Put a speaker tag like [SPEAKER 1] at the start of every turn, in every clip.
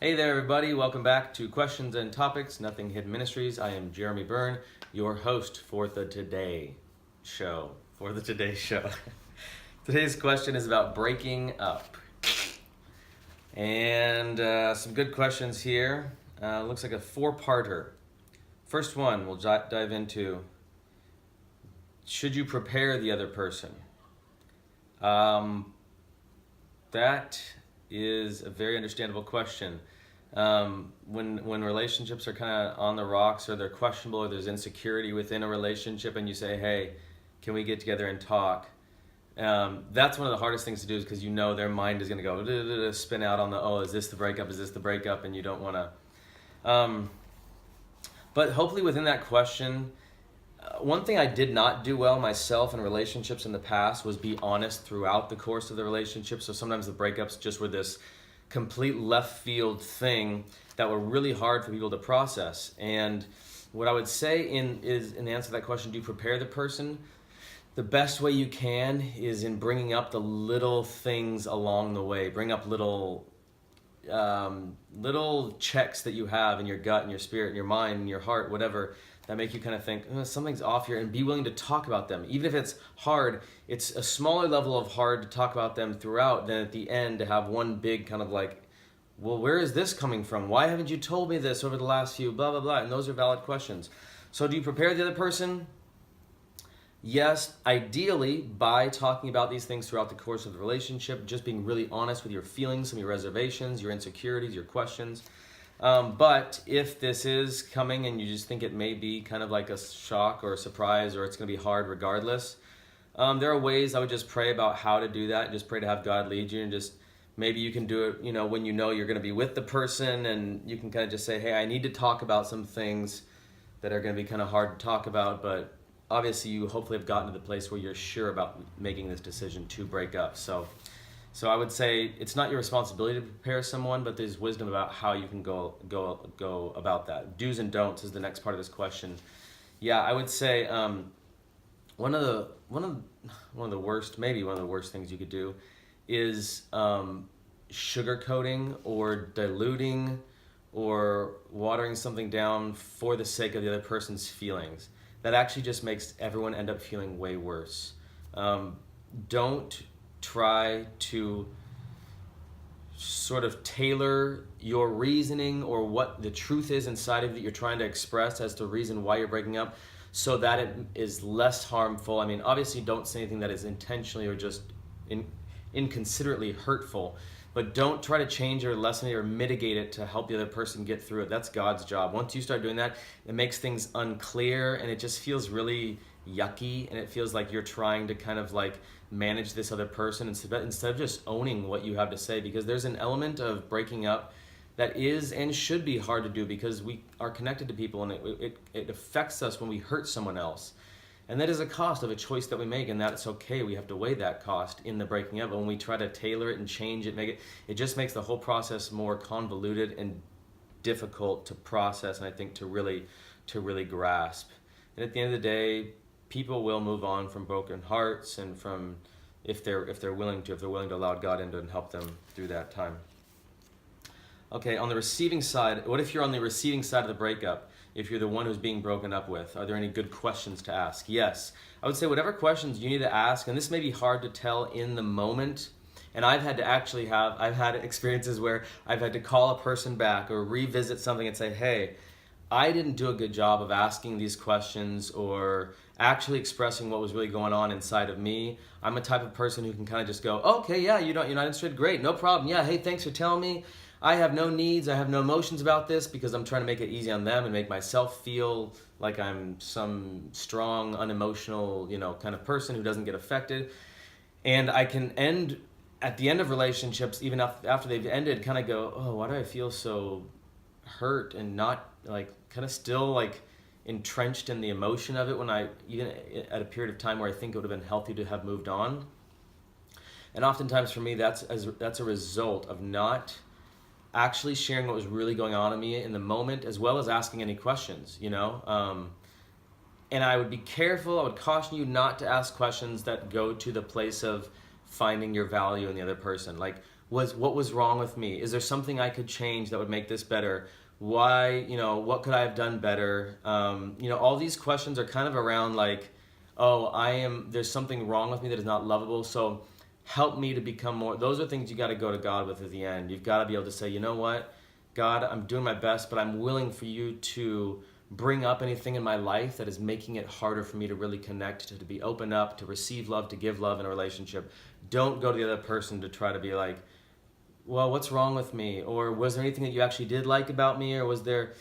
[SPEAKER 1] Hey there, everybody. Welcome back to Questions and Topics, Nothing Hidden Ministries. I am Jeremy Byrne, your host for the Today Show. Today's question is about breaking up. And some good questions here. Looks like a four-parter. First one we'll dive into, should you prepare the other person? That is a very understandable question. When relationships are kind of on the rocks or they're questionable or there's insecurity within a relationship and you say, hey, can we get together and talk? That's one of the hardest things to do, is because you know their mind is going to go spin out on the, oh, is this the breakup? Is this the breakup? And you don't want to. But hopefully within that question, one thing I did not do well myself in relationships in the past was be honest throughout the course of the relationship. So sometimes the breakups just were this complete left field thing that were really hard for people to process. And what I would say in the answer to that question, do you prepare the person? The best way you can is in bringing up the little things along the way. Bring up little checks that you have in your gut and your spirit and your mind and your heart, whatever, that make you kind of think, something's off here, and be willing to talk about them. Even if it's hard, it's a smaller level of hard to talk about them throughout than at the end to have one big kind of like, well, where is this coming from? Why haven't you told me this over the last few, blah, blah, blah. And those are valid questions. So do you prepare the other person? Yes, ideally by talking about these things throughout the course of the relationship, just being really honest with your feelings, some of your reservations, your insecurities, your questions. But if this is coming and you just think it may be kind of like a shock or a surprise, or it's going to be hard regardless, there are ways I would just pray about how to do that. Just pray to have God lead you, and just maybe you can do it, when you know you're going to be with the person, and you can kind of just say, hey, I need to talk about some things that are going to be kind of hard to talk about, but obviously you hopefully have gotten to the place where you're sure about making this decision to break up. So I would say it's not your responsibility to prepare someone, but there's wisdom about how you can go about that. Do's and don'ts is the next part of this question. Yeah, I would say one of the worst things you could do is sugarcoating or diluting or watering something down for the sake of the other person's feelings. That actually just makes everyone end up feeling way worse. Don't try to sort of tailor your reasoning or what the truth is inside of you that you're trying to express as the reason why you're breaking up, so that it is less harmful. I mean, obviously don't say anything that is intentionally or just inconsiderately hurtful, but don't try to change or lessen it or mitigate it to help the other person get through it. That's God's job. Once you start doing that, it makes things unclear, and it just feels really yucky, and it feels like you're trying to kind of like manage this other person instead of just owning what you have to say, because there's an element of breaking up that is and should be hard to do, because we are connected to people, and it affects us when we hurt someone else. And that is a cost of a choice that we make, and that's okay. We have to weigh that cost in the breaking up. But when we try to tailor it and change it, it just makes the whole process more convoluted and difficult to process, and I think to really grasp. And at the end of the day, people will move on from broken hearts, and from if they're willing to allow God in and help them through that time. Okay, on the receiving side, what if you're on the receiving side of the breakup? If you're the one who's being broken up with, are there any good questions to ask? Yes. I would say whatever questions you need to ask, and this may be hard to tell in the moment, and I've had experiences where I've had to call a person back or revisit something and say, hey, I didn't do a good job of asking these questions or actually expressing what was really going on inside of me. I'm a type of person who can kind of just go, okay, yeah, you're not interested? Great, no problem. Yeah, hey, thanks for telling me. I have no needs, I have no emotions about this, because I'm trying to make it easy on them and make myself feel like I'm some strong, unemotional, kind of person who doesn't get affected. And I can end, at the end of relationships, even after they've ended, kind of go, oh, why do I feel so hurt and not kind of still entrenched in the emotion of it, when even at a period of time where I think it would have been healthy to have moved on. And oftentimes for me, that's a result of not actually sharing what was really going on in me in the moment, as well as asking any questions, and I would be careful, I would caution you not to ask questions that go to the place of finding your value in the other person. Like, what was wrong with me? Is there something I could change that would make this better? Why, what could I have done better? All these questions are kind of around like, oh, there's something wrong with me that is not lovable. So help me to become more. Those are things you got to go to God with at the end. You've got to be able to say, you know what, God, I'm doing my best, but I'm willing for you to bring up anything in my life that is making it harder for me to really connect, to be open up, to receive love, to give love in a relationship. Don't go to the other person to try to be like, well, what's wrong with me? Or was there anything that you actually did like about me? Or was there,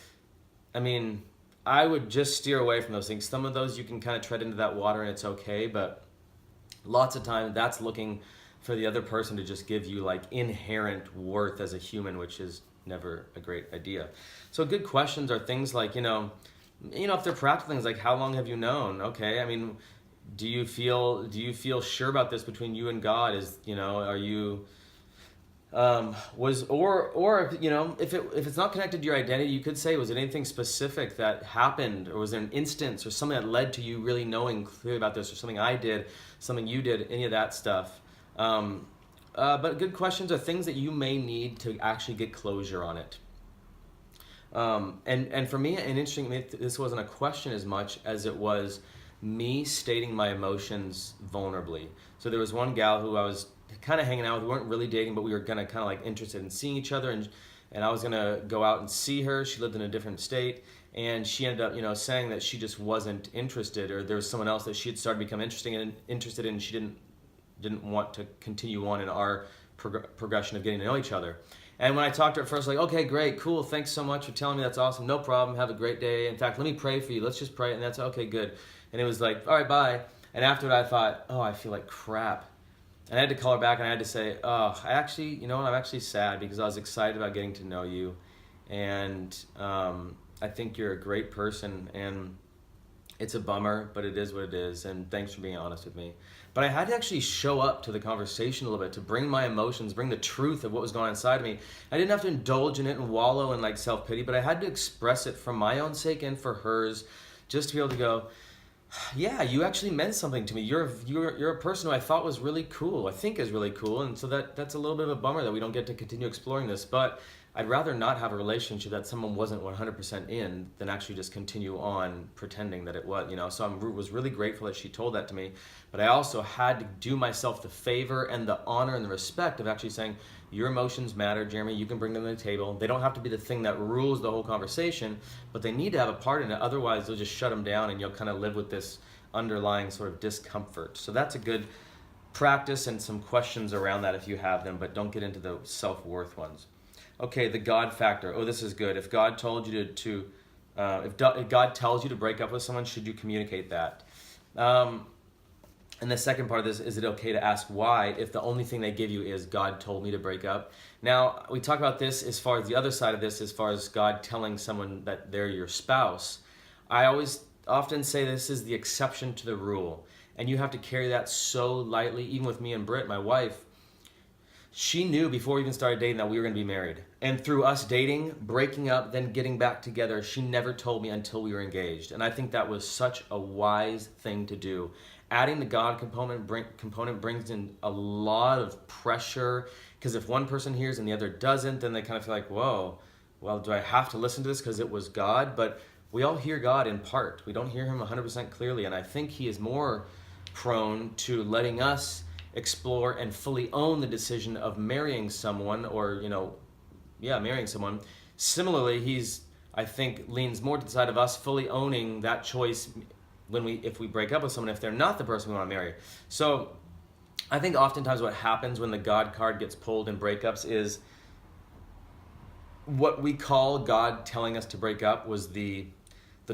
[SPEAKER 1] I would just steer away from those things. Some of those you can kind of tread into that water and it's okay, but lots of time that's looking for the other person to just give you like inherent worth as a human, which is never a great idea. So good questions are things like, if they're practical things like, how long have you known? Okay, do you feel sure about this between you and God? Are you if it's not connected to your identity, you could say, was it anything specific that happened, or was there an instance or something that led to you really knowing clearly about this, or something I did, something you did, any of that stuff. But good questions are things that you may need to actually get closure on it. And for me, an interesting, this wasn't a question as much as it was me stating my emotions vulnerably. So there was one gal who I was kind of hanging out with. We weren't really dating, but we were kind of like interested in seeing each other, and I was gonna go out and see her. She lived in a different state, and she ended up saying that she just wasn't interested, or there was someone else that she had started to become interested in, and she didn't want to continue on in our progression of getting to know each other. And when I talked to her at first, like, okay, great, cool, thanks so much for telling me, that's awesome, no problem, have a great day. In fact, let me pray for you, let's just pray. And that's okay, good. And it was like, all right, bye. And after it, I thought, oh, I feel like crap. And I had to call her back, and I had to say, oh, I'm actually sad because I was excited about getting to know you. And I think you're a great person, and it's a bummer, but it is what it is. And thanks for being honest with me. But I had to actually show up to the conversation a little bit, to bring my emotions, bring the truth of what was going on inside of me. I didn't have to indulge in it and wallow in like self-pity, but I had to express it for my own sake and for hers, just to be able to go, yeah, you actually meant something to me. You're a person who I thought was really cool, I think is really cool, and so that's a little bit of a bummer that we don't get to continue exploring this. But I'd rather not have a relationship that someone wasn't 100% in than actually just continue on pretending that it was, So I was really grateful that she told that to me, but I also had to do myself the favor and the honor and the respect of actually saying, your emotions matter, Jeremy, you can bring them to the table. They don't have to be the thing that rules the whole conversation, but they need to have a part in it. Otherwise, they'll just shut them down and you'll kind of live with this underlying sort of discomfort. So that's a good practice and some questions around that if you have them, but don't get into the self-worth ones. Okay, the God factor. Oh, this is good. If God told you if God tells you to break up with someone, should you communicate that? And the second part of this, is it okay to ask why if the only thing they give you is God told me to break up? Now, we talk about this as far as the other side of this, as far as God telling someone that they're your spouse. I often say this is the exception to the rule. And you have to carry that so lightly. Even with me and Britt, my wife, she knew before we even started dating that we were going to be married. And through us dating, breaking up, then getting back together, she never told me until we were engaged. And I think that was such a wise thing to do. Adding the God component brings in a lot of pressure, because if one person hears and the other doesn't, then they kind of feel like, whoa, well, do I have to listen to this because it was God? But we all hear God in part. We don't hear him 100% clearly. And I think he is more prone to letting us explore and fully own the decision of marrying someone, or marrying someone. Similarly, I think leans more to the side of us fully owning that choice if we break up with someone, if they're not the person we want to marry. So I think oftentimes what happens when the God card gets pulled in breakups is what we call God telling us to break up was the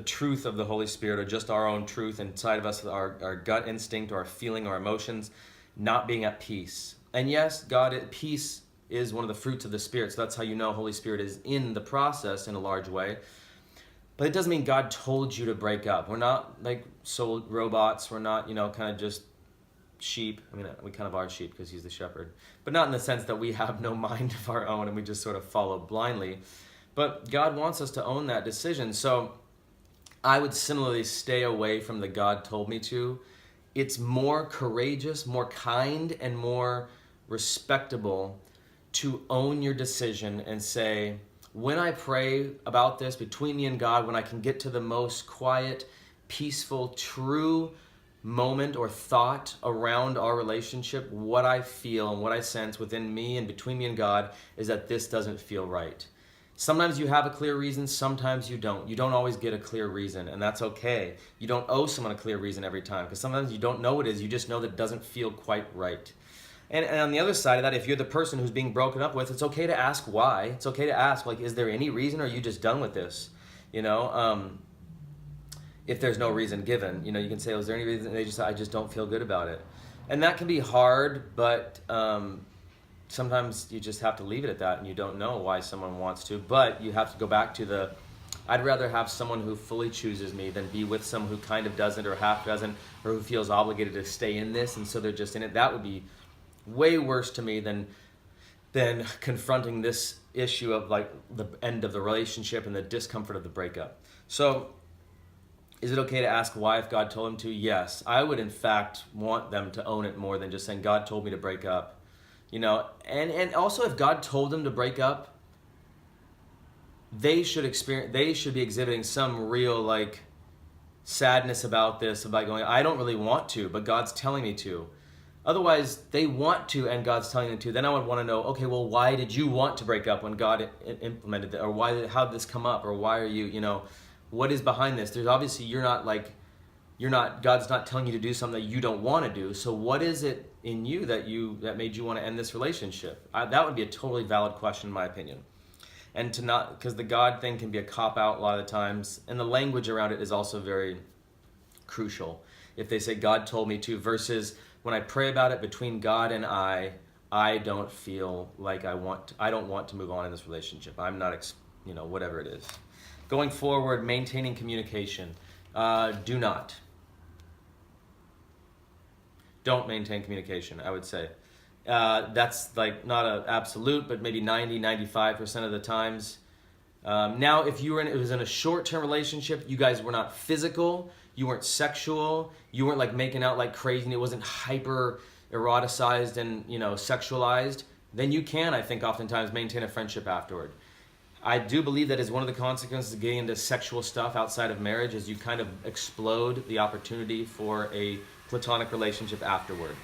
[SPEAKER 1] truth of the Holy Spirit, or just our own truth inside of us, our gut instinct, or our feeling, our emotions, not being at peace. And yes, peace is one of the fruits of the Spirit, so that's how you know Holy Spirit is in the process in a large way. But it doesn't mean God told you to break up. We're not like soul robots. We're not, kind of just sheep. We kind of are sheep because he's the shepherd. But not in the sense that we have no mind of our own and we just sort of follow blindly. But God wants us to own that decision. So I would similarly stay away from the God told me to. It's more courageous, more kind, and more respectable to own your decision and say, when I pray about this between me and God, when I can get to the most quiet, peaceful, true moment or thought around our relationship, what I feel and what I sense within me and between me and God is that this doesn't feel right. Sometimes you have a clear reason, sometimes you don't. You don't always get a clear reason, and that's okay. You don't owe someone a clear reason every time, because sometimes you don't know what it is, you just know that it doesn't feel quite right. And on the other side of that, if you're the person who's being broken up with, it's okay to ask why. It's okay to ask, like, is there any reason, or are you just done with this? You know, if there's no reason given, you know, you can say, oh, is there any reason? And they just say, I just don't feel good about it. And that can be hard, but sometimes you just have to leave it at that, and you don't know why someone wants to. But you have to go back to I'd rather have someone who fully chooses me than be with someone who kind of doesn't or half doesn't, or who feels obligated to stay in this, and so they're just in it. That would be way worse to me than confronting this issue of like the end of the relationship and the discomfort of the breakup. So is it okay to ask why if God told him to? Yes. I would in fact want them to own it more than just saying, God told me to break up. You know, and also if God told them to break up, they should be exhibiting some real like sadness about this, about going, I don't really want to, but God's telling me to. Otherwise, they want to and God's telling them to. Then I would want to know, okay, well, why did you want to break up when God implemented that? Or how did this come up? Or why are you, you know, what is behind this? There's obviously, God's not telling you to do something that you don't want to do. So what is it in you that made you want to end this relationship? That would be a totally valid question in my opinion. And because the God thing can be a cop-out a lot of the times, and the language around it is also very crucial. If they say, God told me to, versus when I pray about it between God and I don't feel like I don't want to move on in this relationship. I'm not, whatever it is. Going forward, maintaining communication. Don't maintain communication, I would say. That's like not an absolute, but maybe 95% of the times. Now, if it was in a short-term relationship, you guys were not physical, you weren't sexual, you weren't like making out like crazy, and it wasn't hyper eroticized and sexualized, then you can, I think, oftentimes maintain a friendship afterward. I do believe that is one of the consequences of getting into sexual stuff outside of marriage, is you kind of explode the opportunity for a platonic relationship afterward.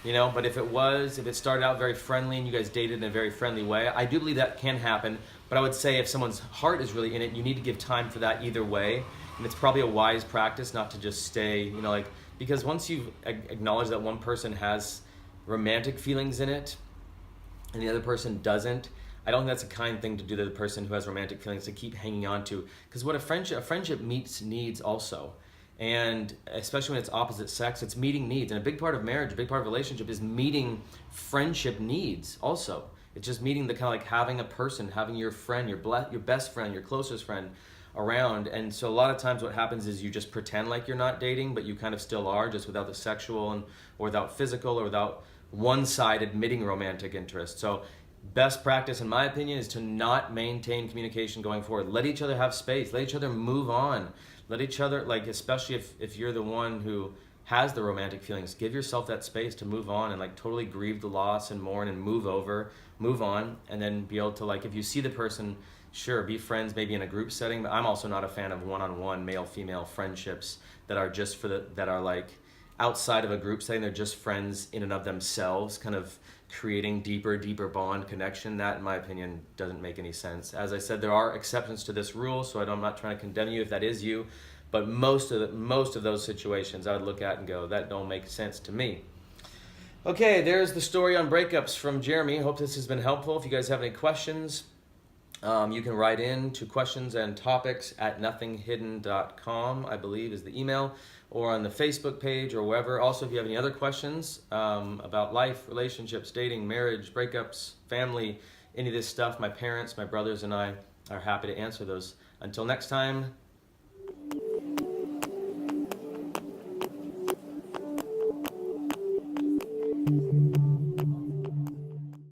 [SPEAKER 1] But if it started out very friendly and you guys dated in a very friendly way, I do believe that can happen. But I would say if someone's heart is really in it, you need to give time for that either way. And it's probably a wise practice not to just stay, because once you've acknowledged that one person has romantic feelings in it and the other person doesn't, I don't think that's a kind thing to do to the person who has romantic feelings, to keep hanging on to. Because what a friendship meets needs also. And especially when it's opposite sex, it's meeting needs. And a big part of marriage, a big part of relationship is meeting friendship needs also. It's just meeting the kind of like having a person, having your friend, your best friend, your closest friend around. And so a lot of times what happens is you just pretend like you're not dating, but you kind of still are, just without the sexual or without physical or without one side admitting romantic interest. So best practice, in my opinion, is to not maintain communication going forward. Let each other have space. Let each other move on. Let each other, especially if you're the one who has the romantic feelings, give yourself that space to move on and totally grieve the loss and mourn and move on, and then be able to, if you see the person, sure, be friends maybe in a group setting, but I'm also not a fan of one-on-one male-female friendships that are just outside of a group setting. They're just friends in and of themselves, kind of creating deeper bond connection. That, in my opinion, doesn't make any sense. As I said, there are exceptions to this rule, so I'm not trying to condemn you if that is you, but most of those situations I would look at and go, that don't make sense to me. Okay, there's the story on breakups from Jeremy. Hope this has been helpful. If you guys have any questions, you can write in to questions and topics at nothinghidden.com, I believe is the email, or on the Facebook page or wherever. Also, if you have any other questions about life, relationships, dating, marriage, breakups, family, any of this stuff, my parents, my brothers, and I are happy to answer those. Until next time,